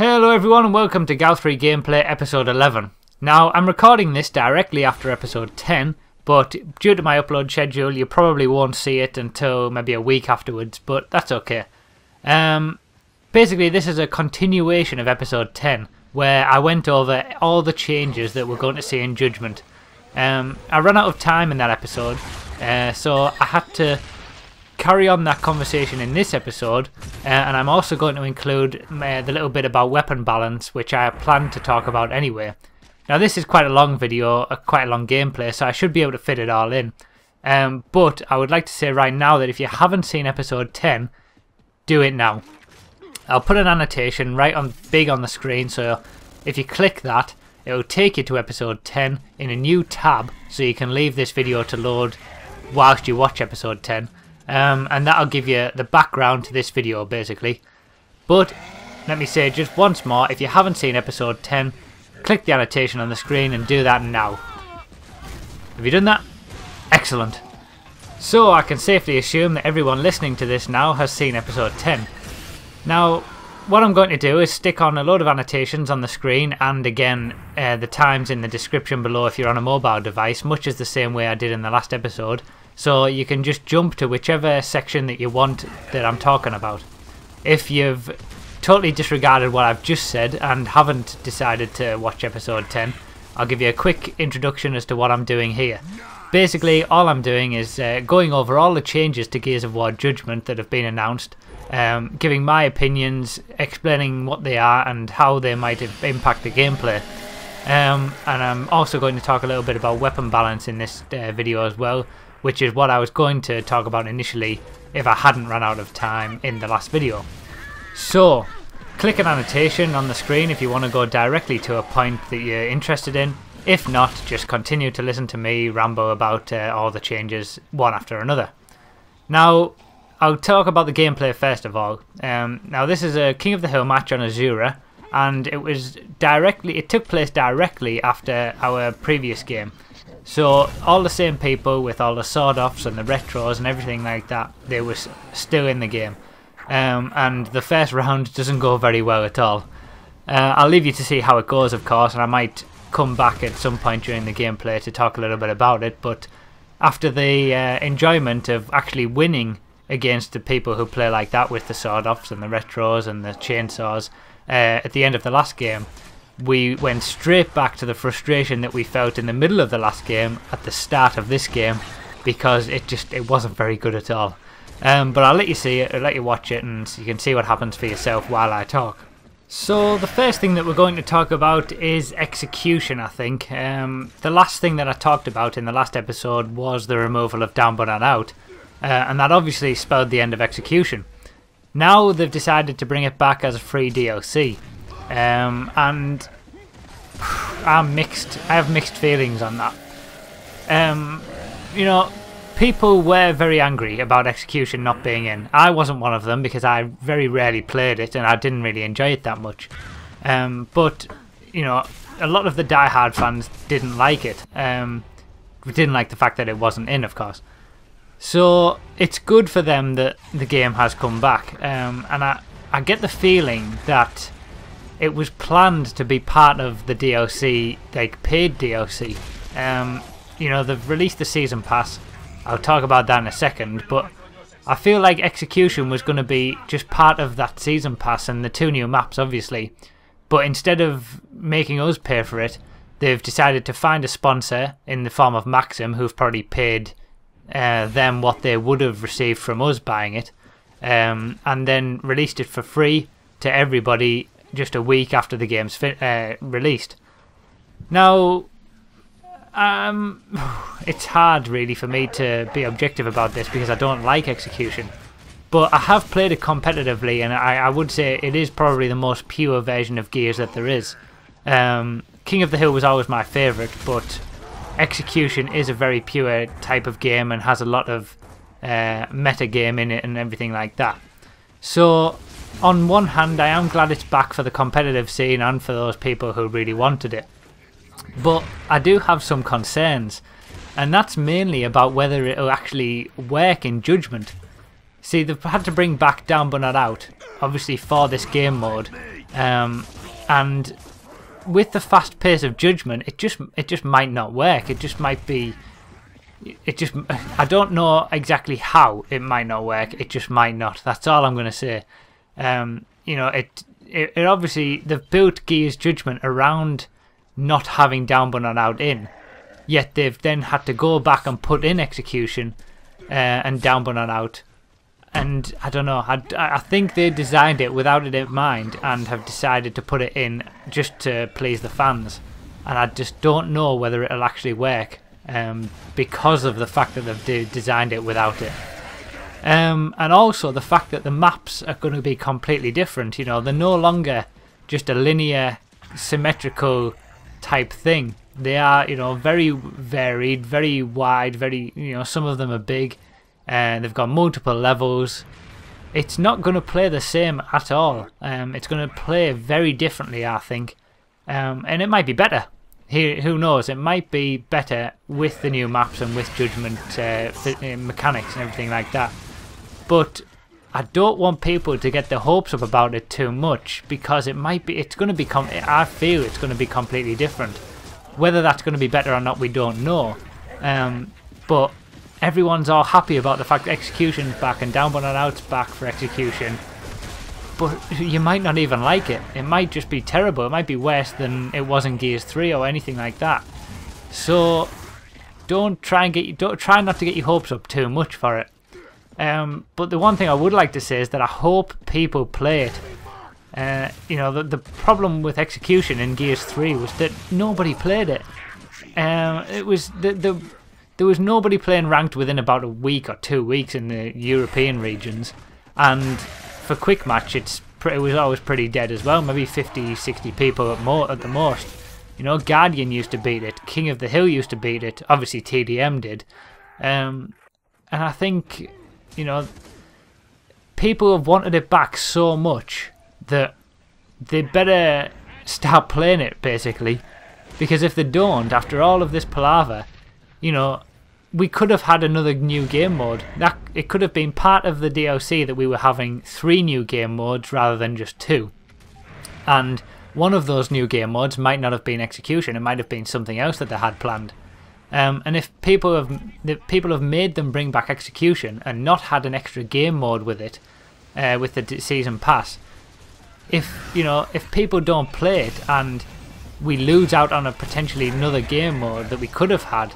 Hello everyone and welcome to GoW 3 Gameplay episode 11. Now I'm recording this directly after episode 10, but due to my upload schedule you probably won't see it until maybe a week afterwards, but that's okay. Basically this is a continuation of episode 10, where I went over all the changes that we're going to see in Judgment. I ran out of time in that episode, so I had to carry on that conversation in this episode, and I'm also going to include the little bit about weapon balance, which I planned to talk about anyway. Now this is quite a long video, quite a long gameplay, so I should be able to fit it all in. But I would like to say right now that if you haven't seen episode 10, do it now. I'll put an annotation right on big on the screen, so if you click that, it will take you to episode 10 in a new tab, so you can leave this video to load whilst you watch episode 10. And that'll give you the background to this video basically. But let me say just once more, if you haven't seen episode 10, click the annotation on the screen and do that now. Have you done that? Excellent. So I can safely assume that everyone listening to this now has seen episode 10. Now what I'm going to do is stick on a load of annotations on the screen, and again the times in the description below if you're on a mobile device, much as the same way I did in the last episode. So you can just jump to whichever section that you want that I'm talking about. If you've totally disregarded what I've just said and haven't decided to watch episode 10, I'll give you a quick introduction as to what I'm doing here. Basically all I'm doing is going over all the changes to Gears of War Judgment that have been announced, giving my opinions, explaining what they are and how they might impact the gameplay. And I'm also going to talk a little bit about weapon balance in this video as well, which is what I was going to talk about initially if I hadn't run out of time in the last video. So, click an annotation on the screen if you want to go directly to a point that you're interested in. If not, just continue to listen to me ramble about all the changes one after another. Now, I'll talk about the gameplay first of all. Now this is a King of the Hill match on Azura, and it took place directly after our previous game. So all the same people with all the sword-offs and the retros and everything like that, they were still in the game. And the first round doesn't go very well at all. I'll leave you to see how it goes, of course, and I might come back at some point during the gameplay to talk a little bit about it. But after the enjoyment of actually winning against the people who play like that with the sword-offs and the retros and the chainsaws at the end of the last game, we went straight back to the frustration that we felt in the middle of the last game at the start of this game, because it wasn't very good at all. But I'll let you see it, I'll let you watch it, and you can see what happens for yourself while I talk. So the first thing that we're going to talk about is execution, I think. The last thing that I talked about in the last episode was the removal of Down But Not Out, and that obviously spelled the end of execution. Now they've decided to bring it back as a free DLC. And I'm mixed. I have mixed feelings on that. You know, people were very angry about execution not being in. I wasn't one of them because I very rarely played it and I didn't really enjoy it that much. But you know, a lot of the die-hard fans didn't like it. Didn't like the fact that it wasn't in, of course. So it's good for them that the game has come back. And I get the feeling that it was planned to be part of the DLC, like paid DLC. You know, they've released the season pass. I'll talk about that in a second, but I feel like execution was going to be just part of that season pass and the 2 new maps, obviously. But instead of making us pay for it, they've decided to find a sponsor in the form of Maxim, who've probably paid them what they would have received from us buying it, and then released it for free to everybody just a week after the game's released. Now, it's hard really for me to be objective about this because I don't like execution, but I have played it competitively, and I would say it is probably the most pure version of Gears that there is. King of the Hill was always my favourite, but execution is a very pure type of game and has a lot of meta game in it and everything like that. So on one hand, I am glad it's back for the competitive scene and for those people who really wanted it. But I do have some concerns, and that's mainly about whether it will actually work in Judgment. See, they've had to bring back Down But Not Out, obviously for this game mode, And with the fast pace of Judgment, it just might not work. It just might be. I don't know exactly how it might not work. It just might not. That's all I'm going to say. You know, it obviously they've built Gears Judgment around not having down but not out in, yet they've then had to go back and put in Execution and down but not out. And I don't know. I think they designed it without it in mind and have decided to put it in just to please the fans. And I just don't know whether it'll actually work because of the fact that they've designed it without it. And also the fact that the maps are going to be completely different. You know, they're no longer just a linear, symmetrical type thing. They are, you know, very varied, very wide, very, you know, some of them are big. And they've got multiple levels. It's not going to play the same at all. It's going to play very differently, I think. And it might be better. Who knows? It might be better with the new maps and with Judgment mechanics and everything like that. But I don't want people to get their hopes up about it too much, because it might be. It's going to become. I feel it's going to be completely different. Whether that's going to be better or not, we don't know. But everyone's all happy about the fact that Execution's back and down but not out's back for Execution. But you might not even like it. It might just be terrible. It might be worse than it was in Gears 3 or anything like that. So don't try not to get your hopes up too much for it. But the one thing I would like to say is that I hope people play it. You know, the problem with Execution in Gears 3 was that nobody played it. It was there was nobody playing ranked within about a week or 2 weeks in the European regions, and for quick match it was always pretty dead as well. Maybe 50-60 people at the most. You know, Guardian used to beat it, King of the Hill used to beat it, obviously TDM did. And I think, you know, people have wanted it back so much that they better start playing it, basically. Because if they don't, after all of this palaver, you know, we could have had another new game mode. It could have been part of the DLC that we were having 3 new game modes rather than just 2. And one of those new game modes might not have been Execution. It might have been something else that they had planned. And if people have made them bring back Execution and not had an extra game mode with it, with the season pass, if people don't play it and we lose out on a potentially another game mode that we could have had,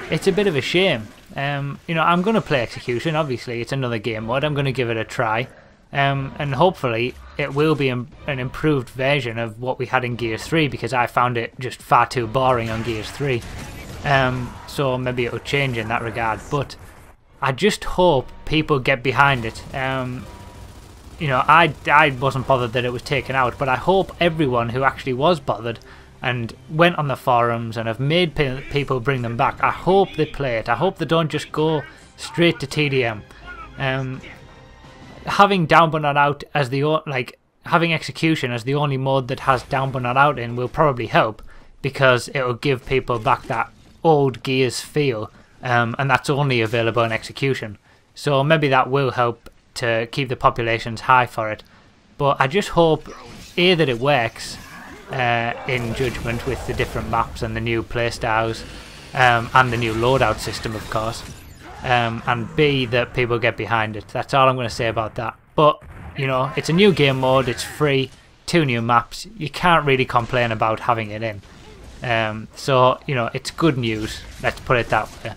it's a bit of a shame. You know, I'm going to play Execution, obviously. It's another game mode. I'm going to give it a try. And hopefully it will be an improved version of what we had in Gears 3, because I found it just far too boring on Gears 3. So maybe it will change in that regard. But I just hope people get behind it. You know, I wasn't bothered that it was taken out, but I hope everyone who actually was bothered and went on the forums and have made people bring them back, I hope they play it. I hope they don't just go straight to TDM. Having down but not out as having Execution as the only mode that has down but not out in will probably help, because it will give people back that old Gears feel, and that's only available in Execution. So maybe that will help to keep the populations high for it. But I just hope that it works in Judgment with the different maps and the new playstyles, and the new loadout system, of course, and B, that people get behind it. That's all I'm going to say about that. But, you know, it's a new game mode, it's free, 2 new maps, you can't really complain about having it in. So, you know, it's good news, let's put it that way.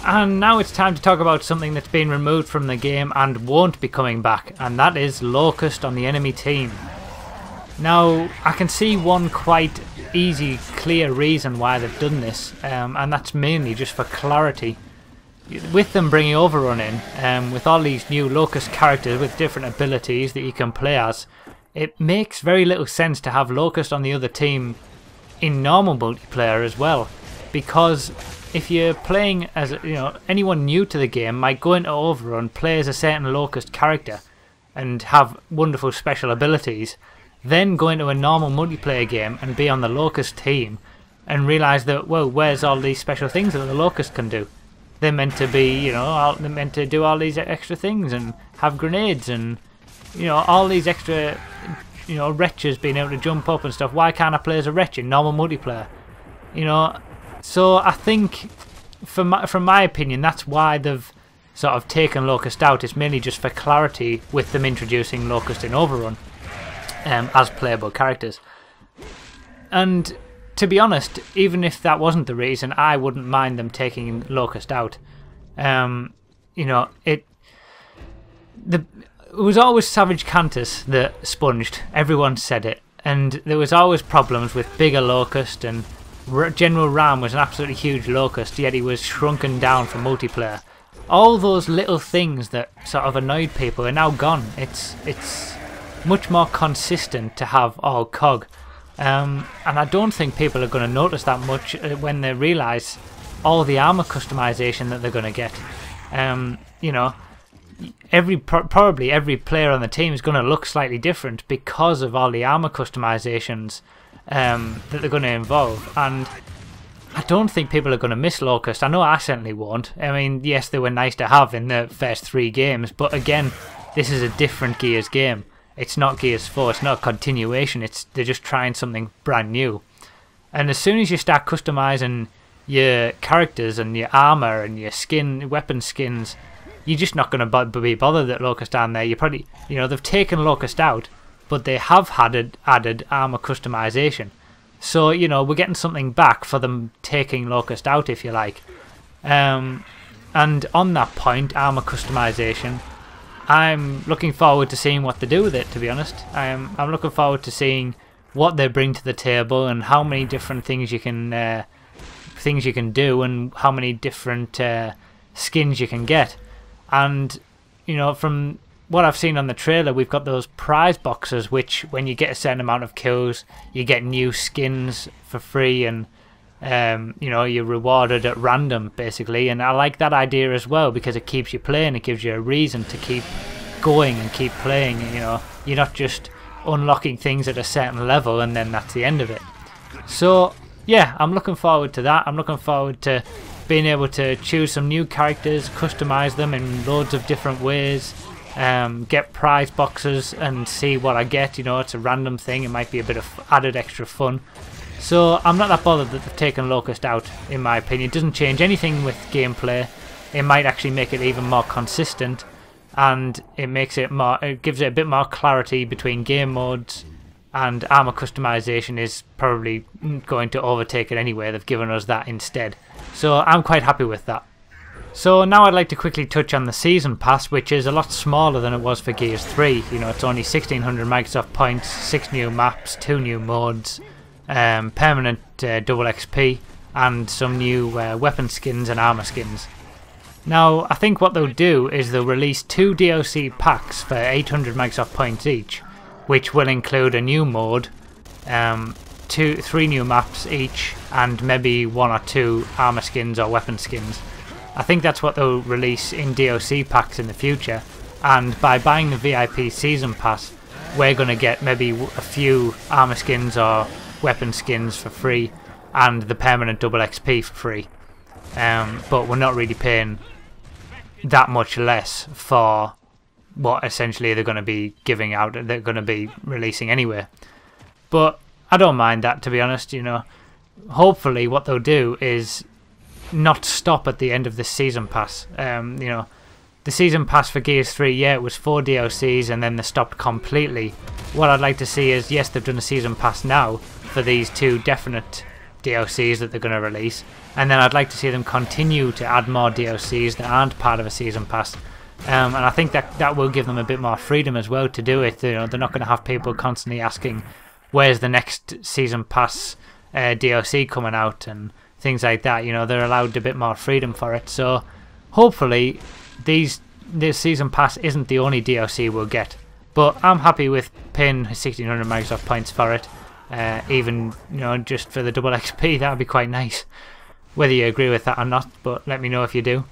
And now it's time to talk about something that's been removed from the game and won't be coming back, and that is Locust on the enemy team. Now, I can see one quite easy, clear reason why they've done this, and that's mainly just for clarity. With them bringing Overrun in, with all these new Locust characters with different abilities that you can play as, it makes very little sense to have Locust on the other team in normal multiplayer as well, because if you're playing as, you know, anyone new to the game might go into Overrun, play as a certain Locust character and have wonderful special abilities, then go into a normal multiplayer game and be on the Locust team and realise that, well, where's all these special things that the Locust can do? They're meant to be, you know, they're meant to do all these extra things and have grenades and, you know, all these extra you know, wretches being able to jump up and stuff. Why can't I play as a wretch in normal multiplayer? You know, so I think, from my opinion, that's why they've sort of taken Locust out. It's mainly just for clarity with them introducing Locust in Overrun as playable characters. And to be honest, even if that wasn't the reason, I wouldn't mind them taking Locust out. You know, it was always Savage Cantus that sponged. Everyone said it. And there was always problems with bigger Locust, and General Ram was an absolutely huge Locust, yet he was shrunken down for multiplayer. All those little things that sort of annoyed people are now gone. It's much more consistent to have all cog. And I don't think people are going to notice that much when they realise all the armour customization that they're going to get. You know, probably every player on the team is going to look slightly different because of all the armour customizations that they're going to involve. And I don't think people are going to miss Locust. I know I certainly won't. I mean, yes, they were nice to have in the first 3 games, but again, this is a different Gears game. It's not Gears 4, it's not a continuation, they're just trying something brand new. And as soon as you start customizing your characters and your armor and your weapon skins, you're just not going to be bothered that Locust aren't there. You probably, you know, they've taken Locust out, but they have added armor customization. So, you know, we're getting something back for them taking Locust out, if you like. And on that point, armor customization, I'm looking forward to seeing what they do with it, to be honest. I'm looking forward to seeing what they bring to the table and how many different things you can do and how many different skins you can get. And, you know, from what I've seen on the trailer, we've got those prize boxes, which when you get a certain amount of kills, you get new skins for free, and you know, you're rewarded at random, basically. And I like that idea as well, because it keeps you playing, it gives you a reason to keep going and keep playing. You know, you're not just unlocking things at a certain level and then that's the end of it. So yeah, I'm looking forward to that. I'm looking forward to being able to choose some new characters, customize them in loads of different ways, get prize boxes and see what I get. You know, it's a random thing, it might be a bit of added extra fun. So I'm not that bothered that they've taken Locust out, in my opinion. It doesn't change anything with gameplay. It might actually make it even more consistent, and it gives it a bit more clarity between game modes, and armor customization is probably going to overtake it anyway. They've given us that instead. So I'm quite happy with that. So now I'd like to quickly touch on the Season Pass, which is a lot smaller than it was for Gears 3. You know, it's only 1600 Microsoft points, 6 new maps, 2 new modes, permanent double XP, and some new weapon skins and armor skins. Now, I think what they'll do is they'll release 2 DLC packs for 800 Microsoft points each, which will include a new mode, 3 new maps each, and maybe 1 or 2 armor skins or weapon skins. I think that's what they'll release in DLC packs in the future, and by buying the VIP Season Pass, we're going to get maybe a few armor skins or weapon skins for free, and the permanent double XP for free. But we're not really paying that much less for what essentially they're going to be giving out, they're going to be releasing anyway. But I don't mind that, to be honest. You know, hopefully what they'll do is not stop at the end of the Season Pass. You know, the Season Pass for Gears 3, yeah, it was 4 DLCs and then they stopped completely. What I'd like to see is, yes, they've done a Season Pass now for these 2 definite DLCs that they're going to release, and then I'd like to see them continue to add more DLCs that aren't part of a Season Pass. And I think that will give them a bit more freedom as well to do it. You know, they're not going to have people constantly asking, where's the next Season Pass DLC coming out and things like that. You know, they're allowed a bit more freedom for it. So hopefully this Season Pass isn't the only DLC we'll get. But I'm happy with paying 1600 Microsoft points for it. Even, you know, just for the double XP, that would be quite nice. Whether you agree with that or not, but let me know if you do.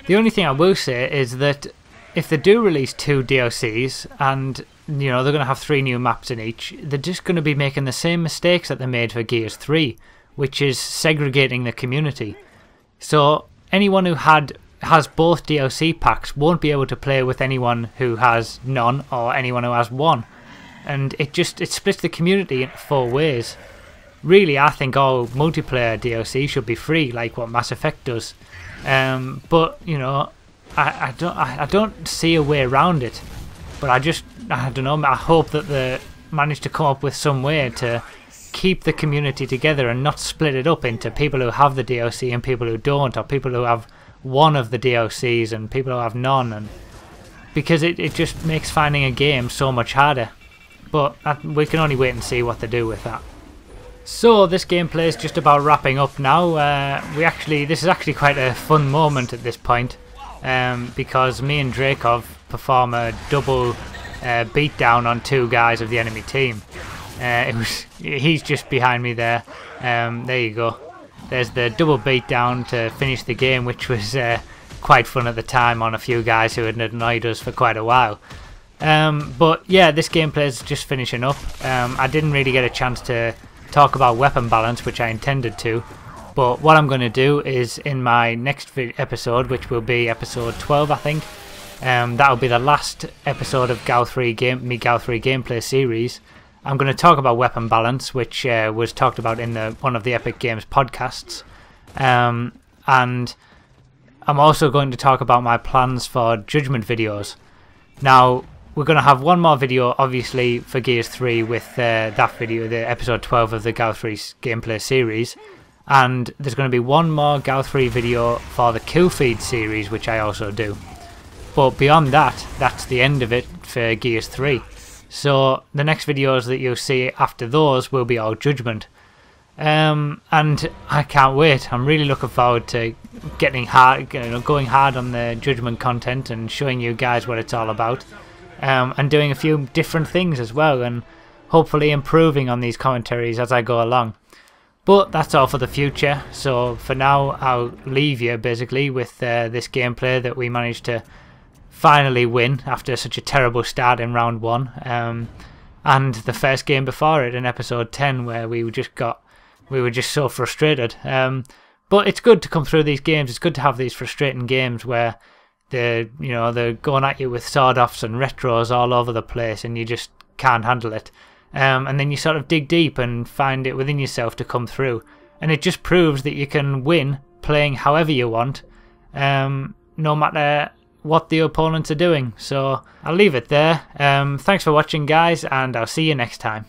The only thing I will say is that if they do release 2 DLCs and, you know, they're going to have 3 new maps in each, they're just going to be making the same mistakes that they made for Gears 3, which is segregating the community. So anyone who has both DLC packs won't be able to play with anyone who has none or anyone who has 1. and it splits the community into 4 ways. Really, I think all multiplayer DLC should be free, like what Mass Effect does. But you know, I don't see a way around it. But I don't know. I hope that they manage to come up with some way to keep the community together and not split it up into people who have the DLC and people who don't, or people who have one of the DLCs and people who have none, and because it just makes finding a game so much harder. But we can only wait and see what they do with that. So this gameplay is just about wrapping up now. This is actually quite a fun moment at this point, because me and Drakov perform a double beatdown on 2 guys of the enemy team. He's just behind me there. There you go. There's the double beatdown to finish the game, which was quite fun at the time on a few guys who had annoyed us for quite a while. But yeah, this gameplay is just finishing up. I didn't really get a chance to talk about weapon balance, which I intended to. But what I'm going to do is in my next episode, which will be episode 12, I think. That'll be the last episode of GoW 3 gameplay series. I'm going to talk about weapon balance, which was talked about in one of the Epic Games podcasts. And I'm also going to talk about my plans for Judgment videos. Now, we're going to have one more video, obviously, for Gears 3 with that video, the episode 12 of the GoW 3 gameplay series. And there's going to be one more GoW 3 video for the Kill Feed series, which I also do. But beyond that, that's the end of it for Gears 3. So the next videos that you'll see after those will be all Judgment. And I can't wait. I'm really looking forward to going hard on the Judgment content and showing you guys what it's all about. And doing a few different things as well, and hopefully improving on these commentaries as I go along. But that's all for the future. So for now, I'll leave you basically with this gameplay that we managed to finally win after such a terrible start in round 1, and the first game before it in episode 10 where we were just so frustrated. But it's good to come through these games. It's good to have these frustrating games where they're going at you with sword-offs and retros all over the place and you just can't handle it. And then you sort of dig deep and find it within yourself to come through, and it just proves that you can win playing however you want, no matter what the opponents are doing. So I'll leave it there. Thanks for watching, guys, and I'll see you next time.